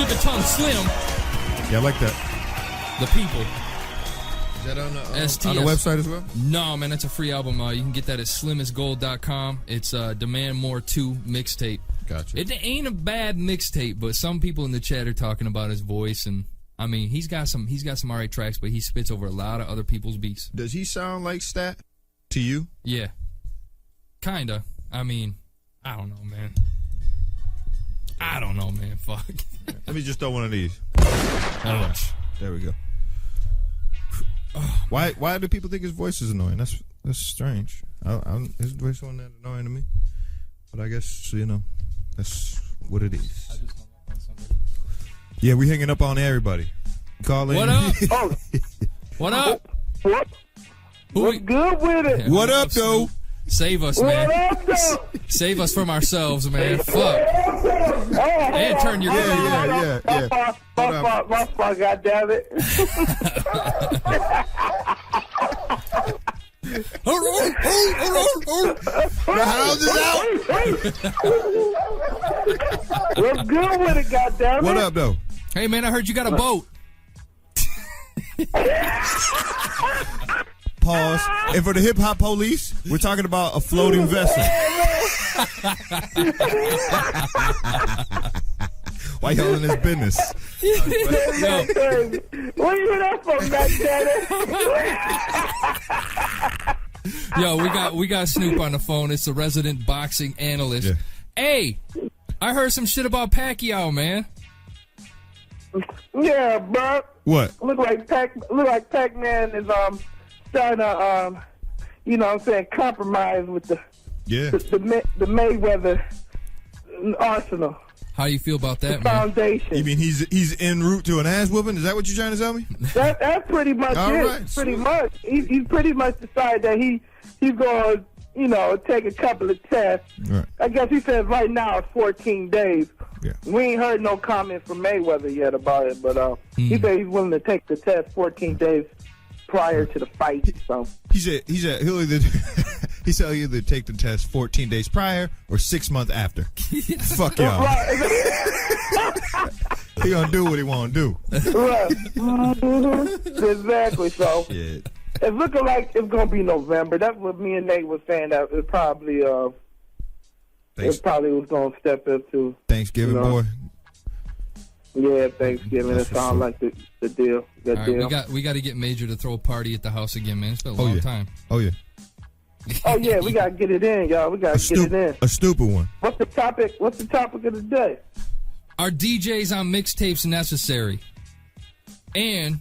Hold your tongue slim. Yeah, I like that. The People. Is that on the website as well? No, man, that's a free album. You can get that at slimasgold.com. It's Demand More 2 mixtape. Gotcha. It ain't a bad mixtape, but some people in the chat are talking about his voice, and I mean, he's got some alright tracks, but he spits over a lot of other people's beats. Does he sound like Stat to you? Yeah, kinda. I mean, I don't know, man. Fuck. Let me just throw one of these. All right. There we go. Why do people think his voice is annoying? That's strange. His voice wasn't that annoying to me, but I guess that's what it is. I just hung up on somebody. Yeah, we hanging up on everybody. Call in. What up? Oh, What up? what's good with it? What up, though? Save us, man. What up, though? Save us from ourselves, man. Fuck. And turn your Yeah. My fault, goddammit. The house is out. What's good with it, goddammit? What up, though? Hey, man, I heard you got a boat. Pause. And for the hip hop police, we're talking about a floating vessel. Why y'all in this business? Where you hear that from, goddammit? Yo, we got Snoop on the phone. It's the resident boxing analyst. Yeah. Hey, I heard some shit about Pacquiao, man. Yeah, bro. What? Look like Pac-Man is trying to compromise with the Mayweather arsenal. How you feel about that, man? Foundation. You mean he's en route to an ass whooping? Is that what you're trying to tell me? That's pretty much All it. right, pretty sweet. much. He's pretty much decided that he's going to take a couple of tests. Right. I guess he says right now it's 14 days. Yeah. We ain't heard no comment from Mayweather yet about it, but he said he's willing to take the test 14 days prior to the fight. So He said he'll either he'll either take the test 14 days prior or 6 months after. Fuck y'all. He gonna do what he want to do. Right. Exactly. So Yeah. it's looking like it's gonna be November. That's what me and Nate was saying. That it probably was gonna step into Thanksgiving, boy. Yeah, Thanksgiving. It sounds like the deal. All right, we got to get Major to throw a party at the house again, man. It's been a long time. Oh yeah. Oh yeah, we gotta get it in, y'all. We gotta get it in. A stupid one. What's the topic of the day? Are DJs on mixtapes necessary? And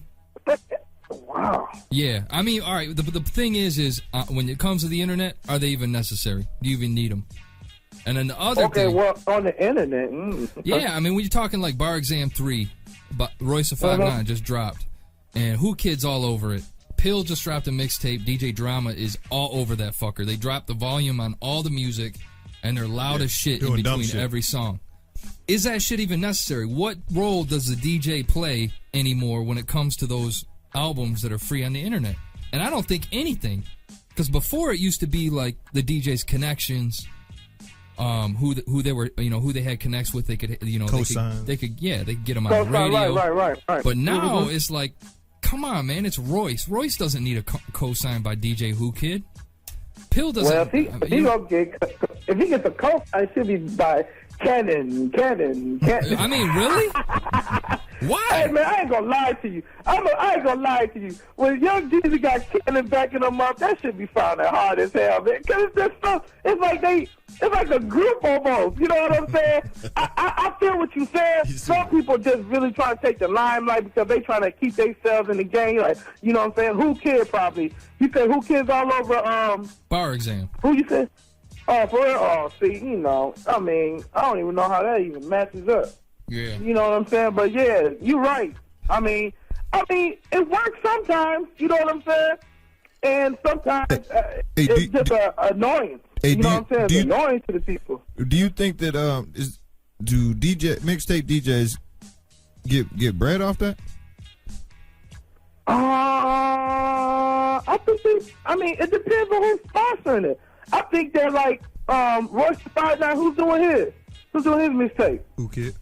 wow. Yeah, I mean, all right. The thing is when it comes to the internet, are they even necessary? Do you even need them? And then the other thing, well, on the internet. Yeah, I mean, when you're talking like Bar Exam 3, but Royce of 5'9" just dropped, and Who Kid's all over it. Pill just dropped a mixtape. DJ Drama is all over that fucker. They dropped the volume on all the music, and they're loud as shit in between every song. Is that shit even necessary? What role does the DJ play anymore when it comes to those albums that are free on the internet? And I don't think anything, because before it used to be like the DJ's connections. Who they were, who they had connects with, they could, they could get them on the radio. Right. But now it's like, come on, man, it's Royce. Royce doesn't need a co-sign by DJ Who Kid. Pill doesn't. Well, if he gets a co-sign, it should be by Cannon. I mean, really? Why? Hey man, I ain't gonna lie to you. I ain't gonna lie to you. When Young Jeezy got Cannon backing him up, that should be found hard as hell, man. Cause it's just stuff. It's like a group almost. You know what I'm saying? I feel what you said. Some people just really trying to take the limelight because they trying to keep themselves in the game. Like, you know what I'm saying? Who Kid probably? You said Who Kid's all over? Bar Exam. Who you said? Oh, for real? Oh, see, I mean, I don't even know how that even matches up. Yeah. You know what I'm saying? But yeah, you're right. I mean, it works sometimes. You know what I'm saying? And sometimes it's just an annoyance. Hey, you know what I'm saying? It's annoying to the people. Do you think that do mixtape DJs get bread off that? I think it depends on who's sponsoring it. I think they're like Royce the 5'9", who's doing his mixtape? Who Kid?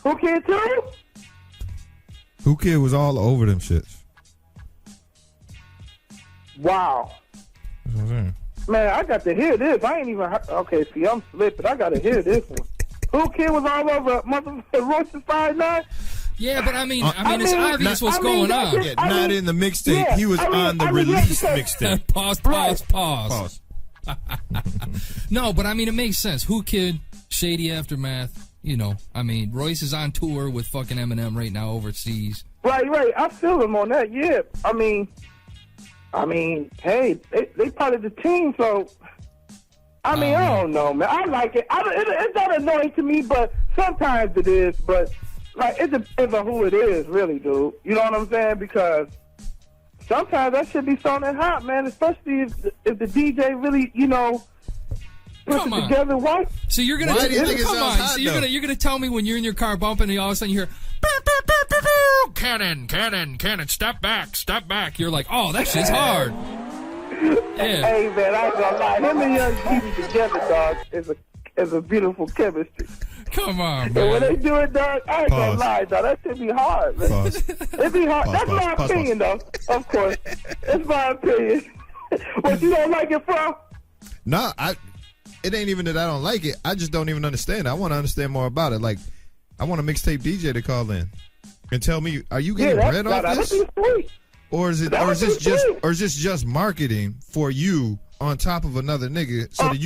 Who Kid too? Who Kid was all over them shits. Wow. That's what I'm saying. Man, I got to hear this. I ain't even okay, see, I'm slipping. I got to hear this one. Who Kid was all over motherfucking Royce's 5'9"? Yeah, but I mean, it's obvious what's going on. Yeah, not in the mixtape. He was on the release mixtape. Pause. No, but I mean, it makes sense. Who Kid, Shady Aftermath, you know, I mean, Royce is on tour with fucking Eminem right now overseas. Right. I feel him on that, yeah. I mean, hey, they part of the team, so, I don't know, man. I like it. It's not annoying to me, but sometimes it is, but, like, it depends on who it is, really, dude. You know what I'm saying? Because sometimes that should be sounding hot, man, especially if the DJ really, you know, puts it together. Why? So you're gonna Why do you think it sounds hot, so you're gonna tell me when you're in your car bumping and all of a sudden you hear cannon, step back. You're like, oh, that shit's hard. Yeah. Hey, man, I ain't gonna lie. Him and Young Jeezy together, dog, is a beautiful chemistry. Come on, And man. when they do it, dog, I ain't gonna lie, dog. That should be hard, man. Pause. It'd be hard. That's my opinion, though. Of course. It's my opinion. But you don't like it, Phro? No, it ain't even that I don't like it. I just don't even understand. I want to understand more about it. Like, I want a mixtape DJ to call in and tell me, are you getting bread off this? That'd be sweet. Or is this just marketing for you on top of another nigga so that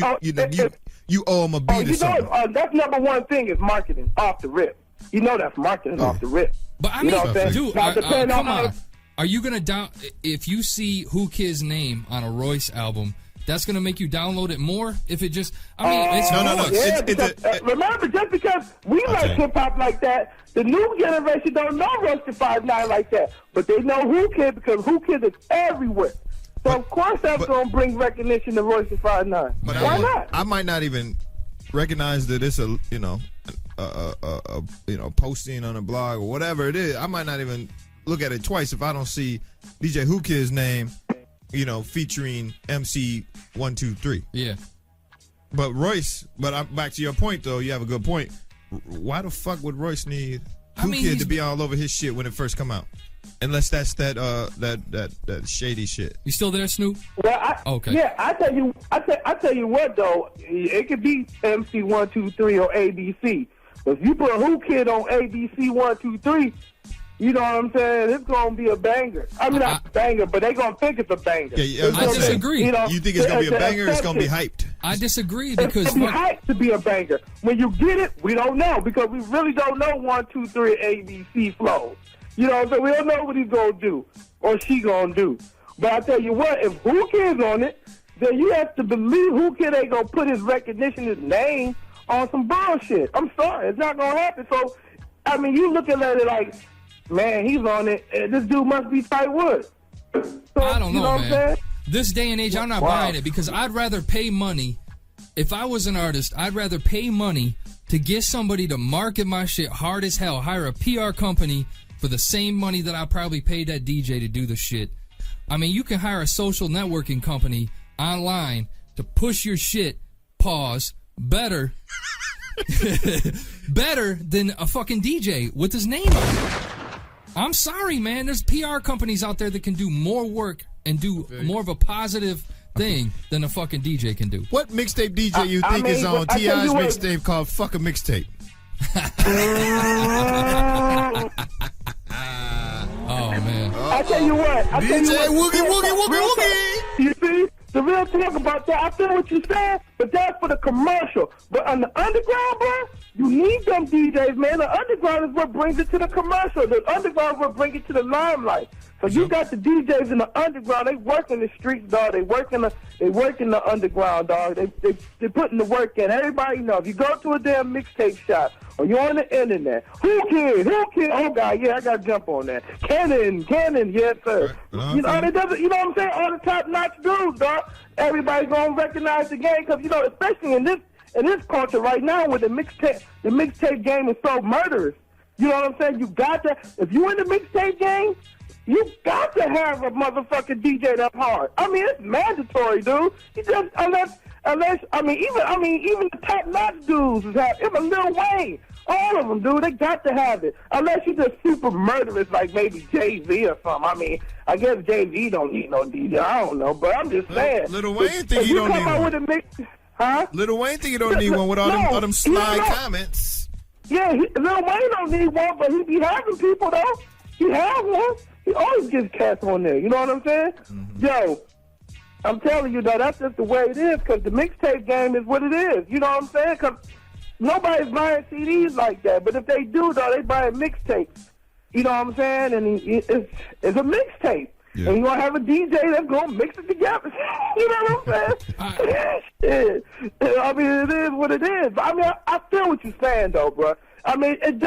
you owe him a beat or something? That's number one thing is marketing off the rip. You know that's marketing off the rip. But I mean, dude, come on. Are you gonna if you see Who Kid's name on a Royce album? That's gonna make you download it more. If it just, it's no. Yeah, remember, just because we like hip hop like that, the new generation don't know Royce the 5'9" like that, but they know Who Kid because Who Kid is everywhere. So of course that's gonna bring recognition to Royce the 5'9". Why not? I might not even recognize that it's a posting on a blog or whatever it is. I might not even look at it twice if I don't see DJ Who Kid's name, featuring MC 123. Yeah. But Royce, back to your point though, you have a good point. Why the fuck would Royce need Who Kid to be all over his shit when it first come out? Unless that's that shady shit. You still there, Snoop? Well, okay. Yeah, I tell you what though, it could be MC 123 or ABC. But if you put Who Kid on ABC 123, you know what I'm saying? It's gonna be a banger. I mean, not a banger, but they gonna think it's a banger. Yeah, I disagree. You think it's gonna be a banger? Or it's gonna be hyped. I disagree because it's hyped to be a banger. When you get it, we don't know because we really don't know 1, 2, 3 ABC flows. You know, so we don't know what he's gonna do or she gonna do. But I tell you what, if Who Kid's on it, then you have to believe Who Kid ain't gonna put his recognition, his name on some bullshit. I'm sorry, it's not gonna happen. So, I mean, you looking at it like, man, he's on it. This dude must be tight wood. So, I don't know, man. What I'm This day and age, I'm not buying it because I'd rather pay money. If I was an artist, I'd rather pay money to get somebody to market my shit hard as hell, hire a PR company for the same money that I probably paid that DJ to do the shit. I mean, you can hire a social networking company online to push your shit, better than a fucking DJ with his name on it. I'm sorry, man. There's PR companies out there that can do more work and do more of a positive thing than a fucking DJ can do. What mixtape DJ you think is on T.I.'s mixtape called Fuck a Mixtape? Oh, man. I tell you what. DJ Woogie. You see? The real thing about that, I feel what you're saying, but that's for the commercial. But on the underground, bro, you need them DJs, man. The underground is what brings it to the commercial. The underground is what brings it to the limelight. So you got the DJs in the underground. They work in the streets, dog. They work in the underground, dog. They putting the work in. Everybody know. If you go to a damn mixtape shop or you're on the internet, Who Kid? Oh God, yeah, I got to jump on that. Cannon, yes sir. You know, it doesn't. You know what I'm saying? All the top-notch dudes, dog. Everybody gonna recognize the game because especially in this culture right now, where the mixtape game is so murderous. You know what I'm saying? You got to. If you in the mixtape game, you got to have a motherfucking DJ that hard. I mean, it's mandatory, dude. You just unless even the top notch dudes is having. Even Lil Wayne All of them, dude. They got to have it. Unless you're just super murderous, like maybe Jay-Z or something. I mean, I guess Jay-Z don't need no DJ. I don't know, but I'm just saying. Lil Wayne think he don't need one. With a mix, huh? Lil Wayne think he don't need one with all them snide comments. Yeah, Lil Wayne don't need one, but he be having people, though. He has one. He always gets cats on there. You know what I'm saying? Mm-hmm. Yo, I'm telling you, though, that's just the way it is, because the mixtape game is what it is. You know what I'm saying? Because nobody's buying CDs like that. But if they do, though, they buying mixtapes. You know what I'm saying? And it's a mixtape. Yeah. And you're going to have a DJ that's going to mix it together. You know what I'm saying? I mean, it is what it is. I mean, I feel what you're saying, though, bro. I mean, some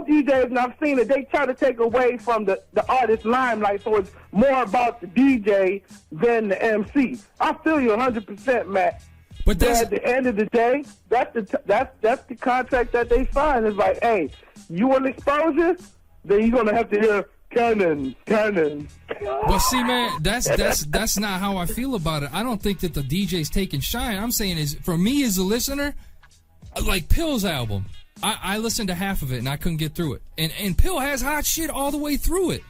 DJs, and I've seen it, they try to take away from the artist limelight, so it's more about the DJ than the MC. I feel you 100%, Matt. But at the end of the day, that's the contract that they sign. It's like, hey, you want exposure? Then you're gonna have to hear cannon. But see, man, that's not how I feel about it. I don't think that the DJ's taking shine. I'm saying is, for me as a listener, like Pill's album, I listened to half of it and I couldn't get through it. And Pill has hot shit all the way through it.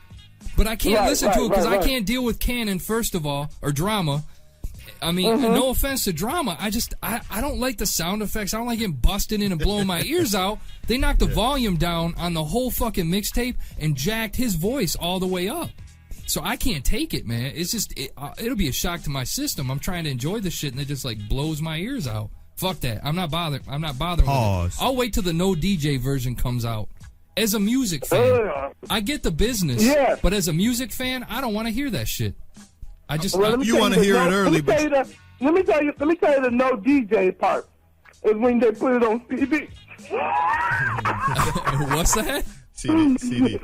But I can't listen to it because I can't deal with canon, first of all, or drama. I mean, no offense to drama. I don't like the sound effects. I don't like him busting in and blowing my ears out. They knocked the volume down on the whole fucking mixtape and jacked his voice all the way up. So I can't take it, man. It's just, it'll be a shock to my system. I'm trying to enjoy the shit and it just like blows my ears out. Fuck that. I'm not bothering with it. I'll wait till the no DJ version comes out. As a music fan, I get the business. Yeah. But as a music fan, I don't want to hear that shit. You want to hear it early. Let me tell you the no DJ part is when they put it on CD. What's that? CD.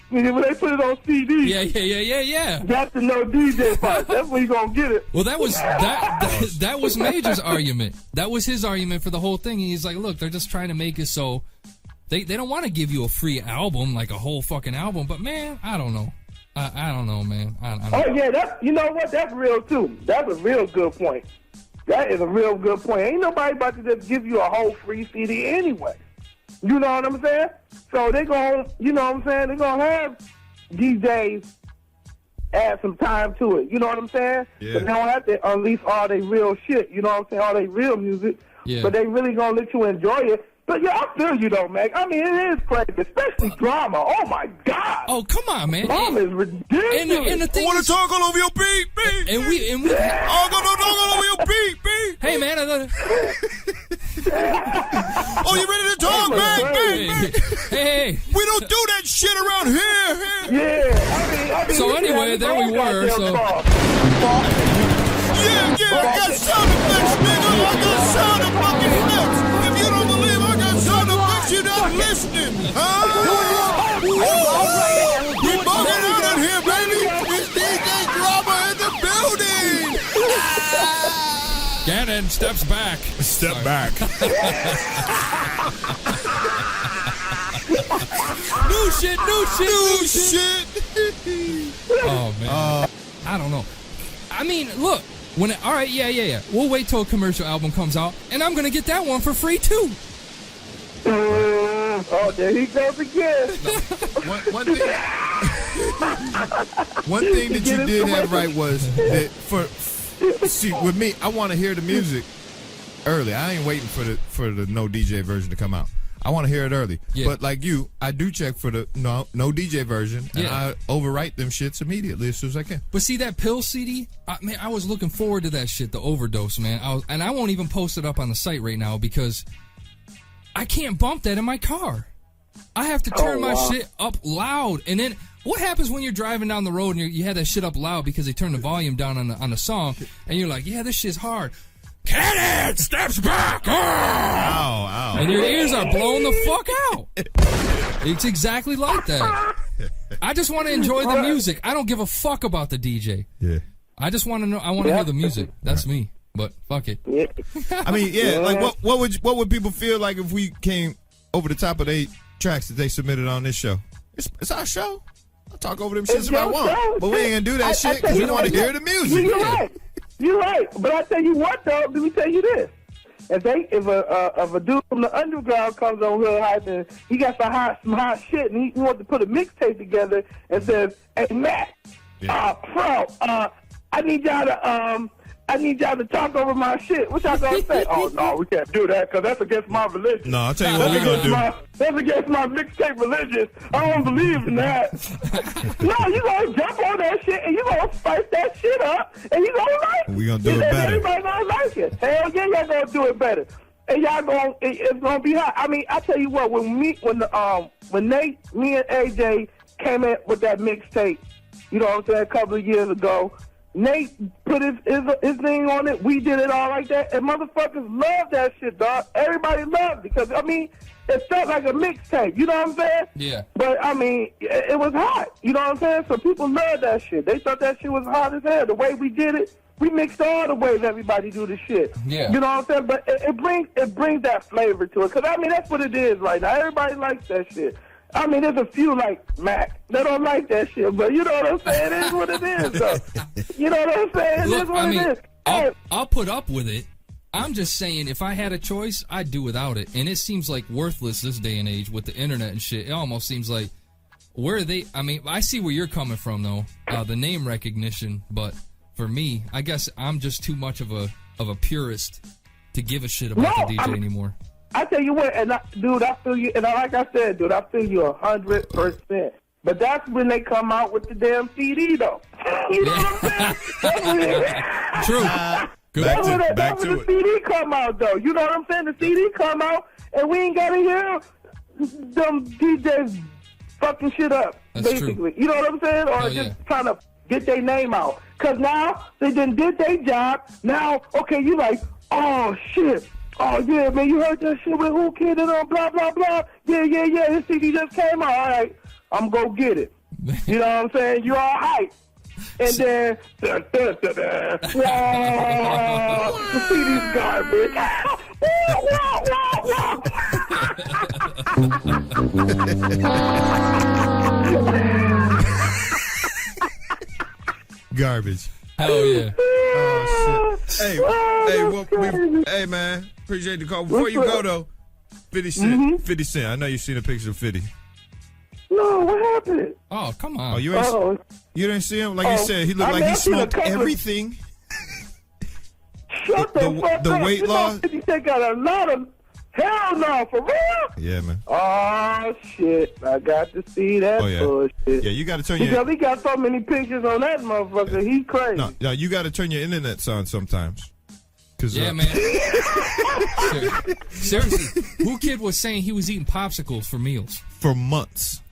When they put it on CD. Yeah. That's the no DJ part. That's when you gonna get it. Well, that was Major's argument. That was his argument for the whole thing. And he's like, look, they're just trying to make it so they don't want to give you a free album, like a whole fucking album. But man, I don't know. I don't know, man. Yeah, you know what? That's real too. That's a real good point. That is a real good point. Ain't nobody about to just give you a whole free CD anyway. You know what I'm saying? So they're going to, you know what I'm saying? They're going to have DJs add some time to it. You know what I'm saying? Yeah. But they don't have to unleash all their real shit. You know what I'm saying? All their real music. Yeah. But they really going to let you enjoy it. But yeah, I feel you though, Mac. I mean, it is crazy, especially drama. Oh my God! Oh come on, man! Drama is ridiculous. And the thing I want to talk all over your beat. And we oh, go all over your beat. Hey man, oh, you ready to talk, man? Hey, we don't do that shit around here. Yeah, I mean, so anyway, there we were. So yeah, I got sound effects, nigga. I got sound of fucking effects. If you don't believe I got sound effects, you're not listening, huh? We bugging out in here, baby. It's DJ Drama in the building. Gannon steps back. Step back. New shit. Oh man, I don't know. I mean, look. All right, yeah. We'll wait till a commercial album comes out, and I'm gonna get that one for free too. Oh, there he goes again. One thing that you did have right was that with me, I want to hear the music early. I ain't waiting for the no DJ version to come out. I want to hear it early. Yeah. But like you, I do check for the no DJ version, and I overwrite them shits immediately as soon as I can. But see that Pill CD? Man, I was looking forward to that shit, the Overdose, man. I won't even post it up on the site right now because I can't bump that in my car. I have to turn my shit up loud. And then what happens when you're driving down the road and you have that shit up loud because they turn the volume down on the song, and you're like, yeah, this shit's hard. Cannon steps back. Ow. And your ears are blown the fuck out. It's exactly like that. I just want to enjoy the music. I don't give a fuck about the DJ. Yeah. I just want to know. I want to hear the music. That's me. But fuck it. I mean, yeah. Like, what would people feel like if we came over the top of their tracks that they submitted on this show? It's our show. I'll talk over them shits if I want. But we ain't gonna do that shit because we want to hear the music. You're right. But I tell you what, though. Let me tell you this. if a dude from the underground comes on Hood Hype and he got some hot shit and he wants to put a mixtape together and says, "Hey Matt, Phro, I need y'all to talk over my shit." What y'all gonna say? "Oh no, we can't do that because that's against my religion." No, I'll tell you what we're gonna do. That's against my mixtape religion. I don't believe in that. No, you gonna jump on that shit and you gonna spice that shit up and you gonna like it. We gonna do it better. Everybody gonna like it. Hell yeah, y'all gonna do it better. And it's gonna be hot. I mean, I tell you what, when me and AJ came in with that mixtape, you know what I'm saying, a couple of years ago. Nate put his thing on it. We did it all like that. And motherfuckers love that shit, dog. Everybody loved it because, I mean, it felt like a mixtape. You know what I'm saying? Yeah. But, I mean, it was hot. You know what I'm saying? So people loved that shit. They thought that shit was hot as hell. The way we did it, we mixed all the ways everybody do the shit. Yeah. You know what I'm saying? But it brings that flavor to it. Because, I mean, that's what it is right now. Everybody likes that shit. I mean, there's a few like Mac that don't like that shit, but you know what I'm saying? It is what it is, though. You know what I'm saying? Look, It is what it is. I'll put up with it. I'm just saying, if I had a choice, I'd do without it. And it seems like worthless this day and age with the internet and shit. It almost seems like, where are they? I mean, I see where you're coming from, though, the name recognition. But for me, I guess I'm just too much of a purist to give a shit about the DJ anymore. I tell you what, dude, I feel you, and like I said, dude, I feel you 100%. But that's when they come out with the damn CD, though. You know what I'm saying? True. That's when the CD come out, though. You know what I'm saying? The CD come out, and we ain't got to hear them DJs fucking shit up, that's basically. True. You know what I'm saying? Or just trying to get their name out. Because now they done did their job. Now, okay, you like, oh, shit. Oh, yeah, man, you heard that shit with Who Kid and blah, blah, blah. Yeah, this CD just came out. All right, I'm going to get it. You know what I'm saying? You all hype. And then, the CD's garbage. Garbage. Hell yeah. Oh, shit. Hey, man. Appreciate the call. Before you go, though, 50 Cent. Mm-hmm. 50 Cent. I know you've seen a picture of 50. No, what happened? Oh, come on. Oh, you didn't see him? Like you said, he looked like he smoked everything. Shut the fuck up. The weight loss. 50 Cent got a lot of... Hell no, for real? Yeah, man. Oh, shit. I got to see that bullshit. Yeah, you got to turn because he got so many pictures on that motherfucker. Yeah. He crazy. No, you got to turn your internet on sometimes. Yeah, man. Seriously, Who Kid was saying he was eating popsicles for meals. For months.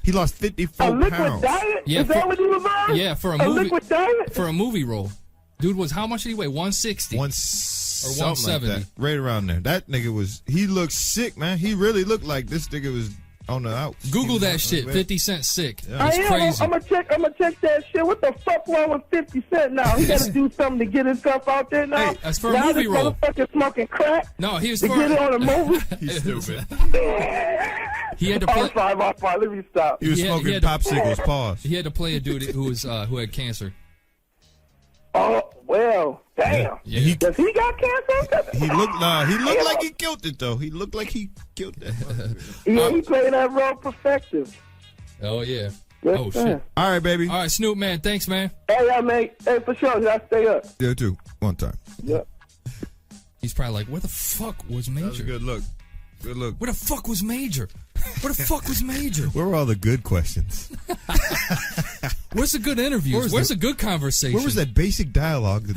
He lost 54 pounds. A liquid diet? Yeah, is that what he was on? Yeah, for a movie. Liquid diet? For a movie role. Dude was, how much did he weigh? 160? Or 170. Like that, right around there. That nigga he looked sick, man. He really looked like this nigga was on the outs. Google that shit. 50 Cent sick. Yeah. It's crazy. I'm gonna check that shit. What the fuck wrong with 50 Cent now? He gotta do something to get himself out there now. Hey, that's for a movie role. Motherfucker smoking crack. No, he was to get it on a movie. He's stupid. He had to play. I'm sorry. Let me stop. He was smoking popsicles. Pause. He had to play a dude who had cancer. Oh well, damn. Yeah. Does he got cancer? He looked like he killed it though. He looked like he killed that. Yeah, he played that role perfective. Oh yeah. Yes, oh sir. Shit. All right, baby. All right, Snoop, man. Thanks, man. Hey, mate. Hey, for sure. I stay up. Yeah, too. One time. Yep. He's probably like, where the fuck was Major? That was a good look. Good look. Where the fuck was Major? Where the fuck was Major? Where were all the good questions? Where's the good interviews? Where's the good conversation? Where was that basic dialogue that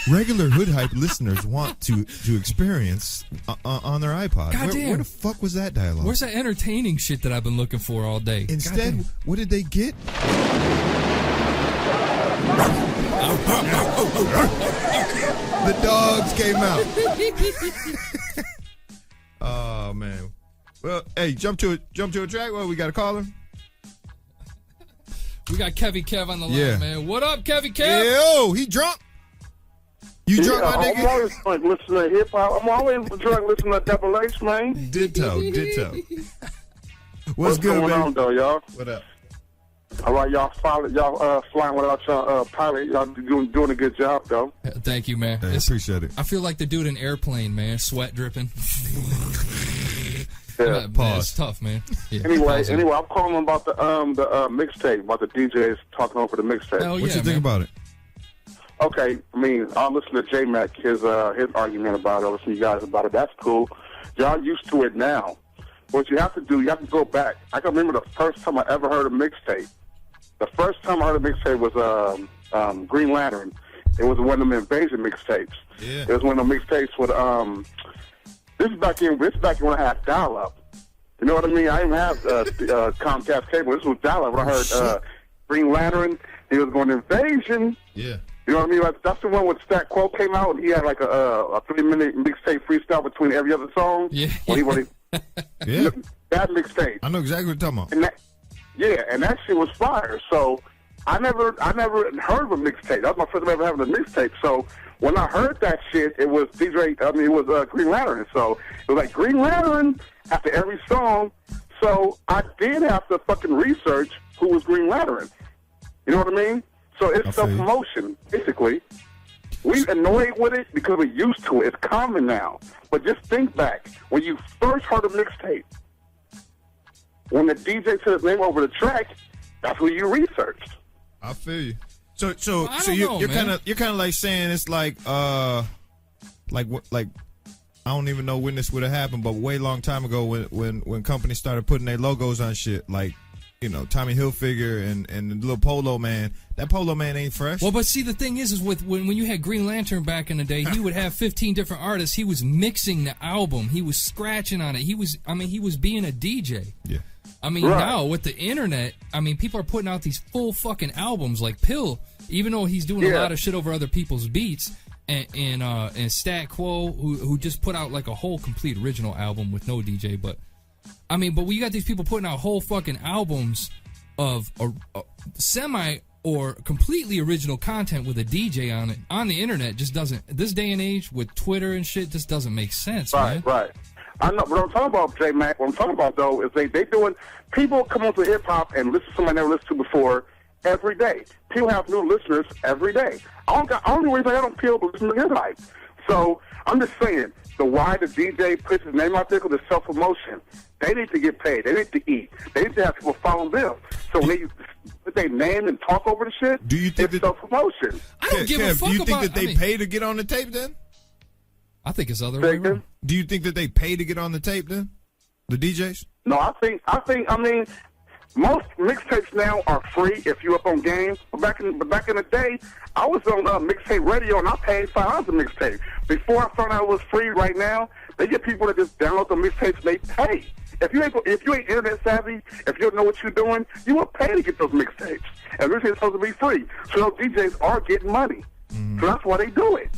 regular Hood Hype listeners want to experience on their iPod? Where the fuck was that dialogue? Where's that entertaining shit that I've been looking for all day? Instead, what did they get? The dogs came out. Oh man. Well, hey, jump to a track. Well, we got a caller. We got Kevy Kev on the line, man. What up, Kevy Kev? Yo, he drunk. You drunk, my nigga? I'm always drunk listening to hip hop. I'm always drunk listening to Double H, man. Ditto. What's good, going baby? on, though, y'all? What up? All right, y'all flying without your pilot. Y'all doing a good job, though. Thank you, man. Hey, appreciate it. I feel like the dude in airplane, man. Sweat dripping. Yeah. Man, it's tough, man. Yeah, anyway, I'm calling about the mixtape, about the DJs talking over the mixtape. What you think about it? Okay, I mean, I'll listen to Jmack, his argument about it. I'll listen to you guys about it. That's cool. Y'all used to it now. What you have to do, you have to go back. I can remember the first time I ever heard a mixtape. The first time I heard a mixtape was Green Lantern. It was one of them Invasion mixtapes. Yeah. It was one of the mixtapes with this is back in when I had dial-up. You know what I mean? I didn't have Comcast cable. This was dial-up. When I heard Green Lantern, he was going Invasion. Yeah. You know what I mean? Like, that's the one with Stat Quo came out, and he had like a 3-minute mixtape freestyle between every other song. Yeah. Yeah. That mixtape. I know exactly what you're talking about. And that shit was fire. So I never heard of a mixtape. That was my first time ever having a mixtape. So when I heard that shit, it was Green Lantern. So it was like Green Lantern after every song. So I did have to fucking research who was Green Lantern. You know what I mean? So it's self-promotion, basically. We're annoyed with it because we're used to it. It's common now. But just think back. When you first heard a mixtape, when the DJ said his name over the track, that's what you researched. I feel you. So you're kind of like saying it's like I don't even know when this would have happened, but way long time ago when companies started putting their logos on shit, like, you know, Tommy Hilfiger and the little Polo Man. That Polo Man ain't fresh. Well, but see, the thing is with when you had Green Lantern back in the day, he would have 15 different artists. He was mixing the album. He was scratching on it. He was being a DJ. Yeah. I mean, now with the internet, I mean, people are putting out these full fucking albums. Like Pill, even though he's doing a lot of shit over other people's beats, and Stat Quo, who just put out like a whole complete original album with no DJ, but. I mean, but we got these people putting out whole fucking albums of semi or completely original content with a DJ on it on the internet. Just doesn't, this day and age with Twitter and shit, just doesn't make sense, man. Right. I know, what I'm talking about, Jmack, what I'm talking about, though, is they doing, people come onto hip-hop and listen to something I never listened to before every day. People have new listeners every day. I don't know reason I don't feel but listen to hip-hop. So, I'm just saying, why the DJ puts his name out there because it's self-promotion. They need to get paid. They need to eat. They need to have people follow them. So when they put their name and talk over the shit, do you think it's self-promotion. I don't give a fuck do you think about, that they pay to get on the tape then? I think it's other way around. Do you think that they pay to get on the tape then? The DJs? No, I mean, most mixtapes now are free if you up on game. But back in the day, I was on mixtape radio and I paid $5 a mixtape. Before I found out it was free right now, they get people that just download the mixtapes and they pay. If you ain't internet savvy, if you don't know what you're doing, you will pay to get those mixtapes. And this is supposed to be free. So those DJs are getting money. Mm-hmm. So that's why they do it.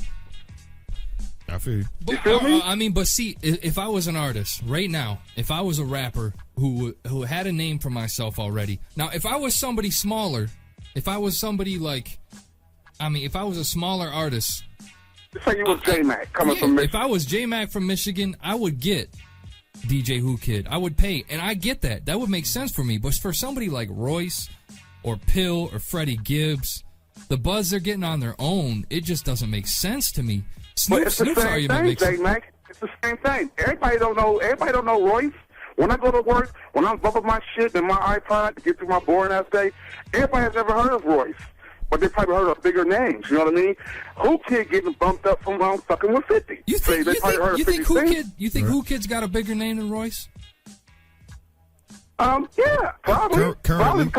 I feel you. You feel me? I mean, but see, if I was an artist right now, if I was a rapper who had a name for myself already, now if I was somebody smaller, if I was somebody like, I mean, if I was a smaller artist, just say you was Jmack coming from Michigan. If I was Jmack from Michigan, I would get DJ Who Kid. I would pay, and I get that. That would make sense for me. But for somebody like Royce or Pill or Freddie Gibbs, the buzz they're getting on their own, it just doesn't make sense to me. Snoop's argument makes sense. Jmack. It's the same thing. Everybody don't know Royce. When I go to work, when I'm bumping my shit in my iPod to get through my boring ass day, everybody has never heard of Royce. But they probably heard of bigger names, you know what I mean? Who Kid getting bumped up from fucking with 50? You think Who Kid's got a bigger name than Royce? Yeah, probably. Currently,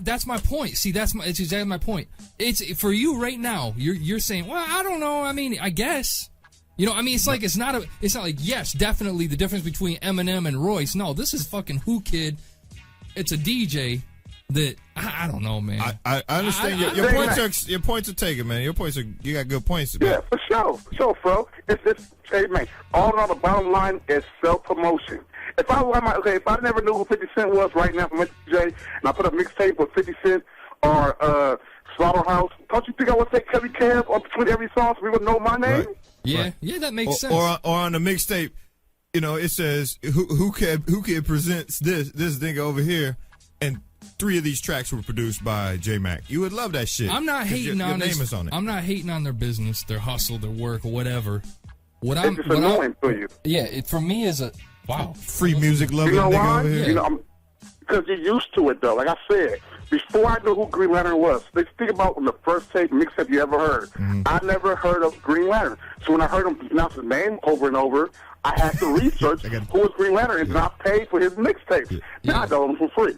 that's my point. See, it's exactly my point. It's for you right now. You're saying, well, I don't know. I mean, I guess. You know, I mean, it's like it's not like yes, definitely the difference between Eminem and Royce. No, this is fucking Who Kid. It's a DJ that I don't know, man. I understand your points are taken, man. You got good points. Yeah, for sure, bro. Hey, man, all on the bottom line is self-promotion. If I never knew who 50 Cent was right now from DJ, and I put a mixtape with 50 Cent or Slaughterhouse, don't you think I would say Kelly Cab on between every song so we would know my name? Right. Yeah, yeah, that makes sense. Or on the mixtape, you know, it says who kid presents this nigga over here, and 3 of these tracks were produced by Jmack. You would love that shit. I'm not hating your on name this. is on it. I'm not hating on their business, their hustle, their work, whatever. It's just annoying for you. Yeah, it for me is a wow. Free music loving You know nigga why? over here. You know, because you're used to it, though. Like I said, before I knew who Green Lantern was, let's think about the first mixtape you ever heard. I never heard of Green Lantern. So when I heard him pronounce his name over and over, I had to research who was Green Lantern and not pay for his mixtapes. Now I know him for free.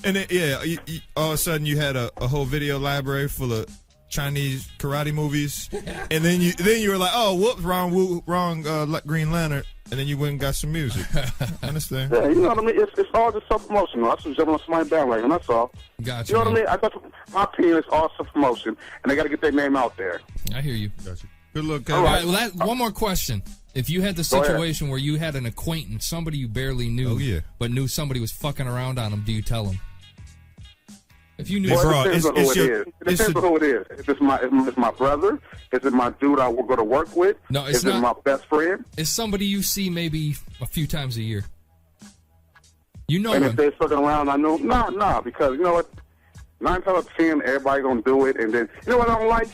And then, all of a sudden you had a whole video library full of Chinese karate movies, and then you were like, oh, whoops, wrong Green Lantern, and then you went and got some music. Understand? Yeah, you know what I mean? It's all just self-promotion. I just jump on somebody's bandwagon, that's all. Gotcha. You know what I mean? I thought my opinion is all self-promotion, and they got to get their name out there. I hear you. Gotcha. Good look, All right, well, one more question. If you had the situation where you had an acquaintance, somebody you barely knew, but knew somebody was fucking around on them, do you tell them? If you knew, well, it depends on who it is. It depends on who it is. If it's my brother, is it my dude I will go to work with? No, it's is not. It my best friend? It's somebody you see maybe a few times a year. You know and him. if they're fucking around, I know, no, because you know what? 9 times out of 10, everybody gonna do it, and then you know what I don't like?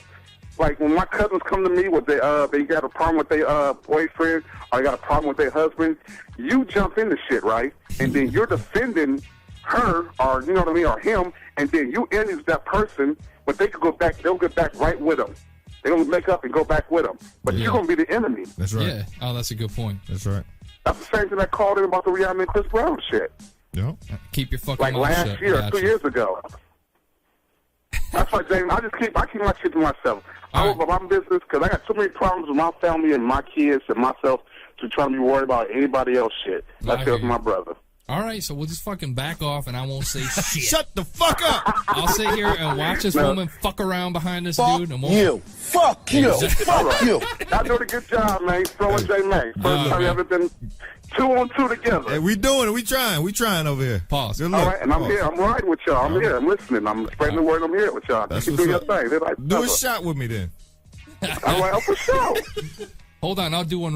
Like when my cousins come to me with they got a problem with their boyfriend or they got a problem with their husband, you jump into shit, right? And then you're defending her or you know what I mean, or him, and then you enemy that person, but they could go back. They'll get back right with them. They're gonna make up and go back with them, but you're gonna be the enemy. That's right. Yeah. Oh, that's a good point. That's right. That's the same thing I called in about the Rihanna and Chris Brown shit. Yeah. Keep your fucking Like mouth last shut. year, Gotcha. 2 years ago. That's why, James. I keep my shit to myself. I work my business because I got too many problems with my family and my kids and myself to try to be worried about anybody else shit. That's just my brother. All right, so we'll just fucking back off, and I won't say shit. Shut the fuck up! I'll sit here and watch this woman fuck around behind this dude. And won't... You. Fuck you. Fuck you. Y'all doing a good job, man. Phro and Jmack. First time we ever been 2 on 2 together. Hey, we doing it. We trying over here. Pause. Good luck. All right, and I'm here. I'm riding with y'all. I'm here. I'm listening. I'm spreading the word. I'm here with y'all. That's you can do your what's thing. Like, do a shot with me then. I'm like, oh, for sure. Hold on, I'll do one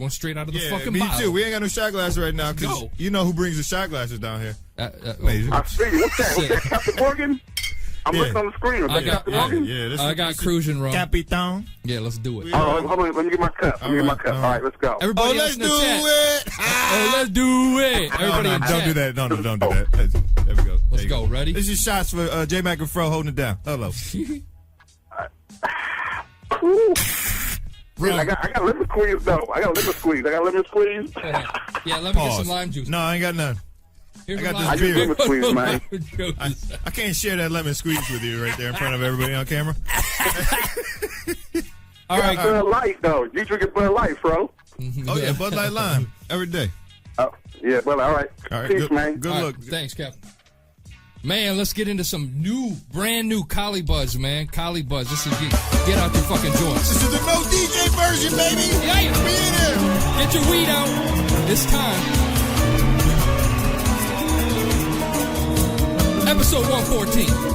straight out of the fucking me bottle. too. We ain't got no shot glasses right now because you know who brings the shot glasses down here. Amazing. I see you. What's that? What's that, Captain Morgan? I'm looking on the screen. I got cruising wrong. Capitan. Yeah, let's do it. Hold on. Let me get my cup. All right, let's go. Everybody let's do it. Let's do it. Everybody in don't chat. do that. No, don't do that. There we go. Let's go. Ready? This is shots for Jmack and Phro holding it down. Hello. I got lemon squeeze though. I got lemon squeeze. Yeah, let me get some lime juice. No, I ain't got none. Here's I got lime this beer. Lemon squeeze, man. I can't share that lemon squeeze with you right there in front of everybody on camera. All right, Bud Light though. You drinking Bud Light, Phro? Oh yeah, Bud Light Lime every day. Yeah, Bud Light. All right. Peace, man. Good luck. Thanks, Captain. Man, let's get into some brand new Collie Buzz, man. Collie Buzz. This is get out your fucking joints. This is the no DJ version, baby. Yeah. Be in there. Get your weed out. It's time. Episode 114.